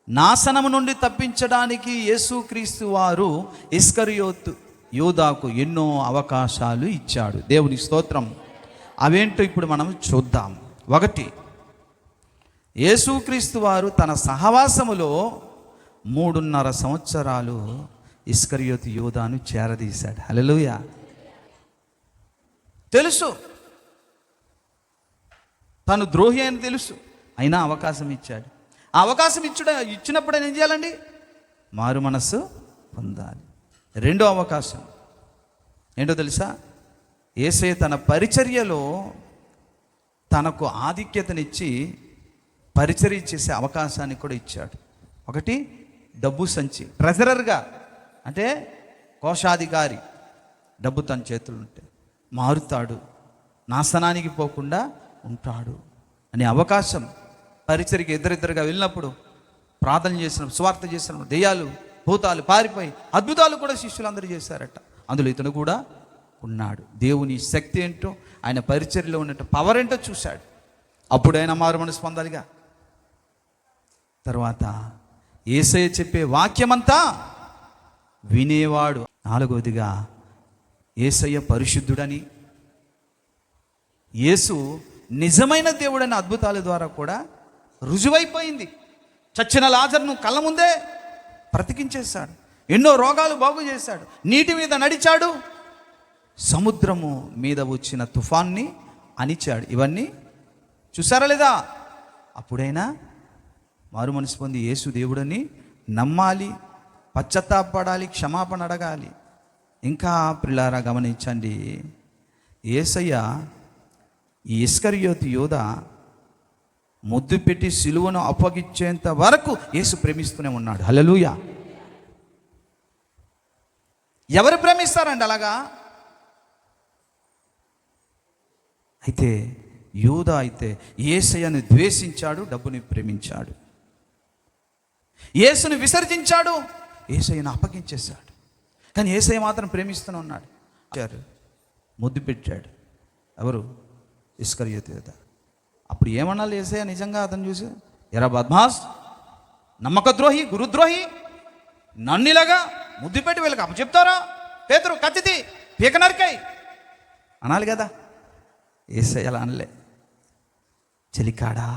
నాశనము నుండి తప్పించడానికి యేసుక్రీస్తు వారు ఇస్కరియోతు యూదాకు ఎన్నో అవకాశాలు ఇచ్చాడు. దేవుని స్తోత్రం. అవేంటో ఇప్పుడు మనం చూద్దాం. ఒకటి, యేసుక్రీస్తు వారు తన సహవాసములో 3.5 సంవత్సరాలు ఇస్కరియోతు యూదాను చేరదీశాడు. హల్లెలూయా. తెలుసు తను ద్రోహి అని తెలుసు, అయినా అవకాశం ఇచ్చాడు. ఆ అవకాశం ఇచ్చినప్పుడు ఏం చేయాలండి? మారు మనస్సు పొందాలి. రెండో అవకాశం ఏంటో తెలుసా? యేసయ్య తన పరిచర్యలో తనకు ఆధిక్యతనిచ్చి పరిచర్య చేసే అవకాశాన్ని కూడా ఇచ్చాడు. ఒకటి, డబ్బు సంచి, ట్రెజరర్గా, అంటే కోశాధికారి. డబ్బు తన చేతులు ఉంటే మారుతాడు, నాశనానికి పోకుండా ఉంటాడు అనే అవకాశం. పరిచర్యకి ఇద్దరిద్దరుగా వెళ్ళినప్పుడు, ప్రార్థన చేసినప్పుడు, స్వార్థ చేసినప్పుడు దెయ్యాలు భూతాలు పారిపోయి అద్భుతాలు కూడా శిష్యులందరూ చేశారట. అందులో ఇతను కూడా ఉన్నాడు. దేవుని శక్తి ఏంటో, ఆయన పరిచర్యలో ఉన్నట్టు పవర్ ఏంటో చూశాడు. అప్పుడైనా మారు మనసు పొందాలిగా. తర్వాత యేసయ్య చెప్పే వాక్యమంతా వినేవాడు. నాలుగవదిగా, యేసయ్య పరిశుద్ధుడని, యేసు నిజమైన దేవుడని అద్భుతాల ద్వారా కూడా రుజువైపోయింది. చచ్చిన లాజరును కళ్ళ ముందే బ్రతికించేశాడు. ఎన్నో రోగాలు బాగు చేశాడు. నీటి మీద నడిచాడు. సముద్రము మీద వచ్చిన తుఫాన్ని అణిచాడు. ఇవన్నీ చూసారా లేదా? అప్పుడైనా మారు మనసు పొంది యేసు దేవుడని నమ్మాలి, పశ్చాత్తాపడాలి, క్షమాపణ అడగాలి. ఇంకా ప్రియులారా గమనించండి, యేసయ్య ఈ ఇస్కరియోతు యూదా ముద్దు పెట్టి సిలువను అప్పగించేంత వరకు యేసు ప్రేమిస్తూనే ఉన్నాడు. హల్లెలూయా. ఎవరు ప్రేమిస్తారండి అలాగా? అయితే యూదా అయితే యేసయ్యను ద్వేషించాడు, డబ్బుని ప్రేమించాడు. యేసుని విసర్జించాడు, యేసయ్యను అప్పగించేశాడు. కానీ యేసయ్య మాత్రం ప్రేమిస్తూనే ఉన్నాడు. ముద్దు పెట్టాడు. ఎవరు? ఇస్కరియోతు యూదా. అప్పుడు ఏమన్నాళ్ళు యేసయ్య నిజంగా అతను చూసి? ఎరా బద్మాస్, నమ్మక ద్రోహి, గురుద్రోహి, నన్నిలాగా ముద్దు పెట్టి వీళ్ళకి అప్పచెప్తారా? పేతురు కత్తితి పీక నరికాయి అనాలి కదా. యేసయ్య అలా అనలే. చెలికాడా,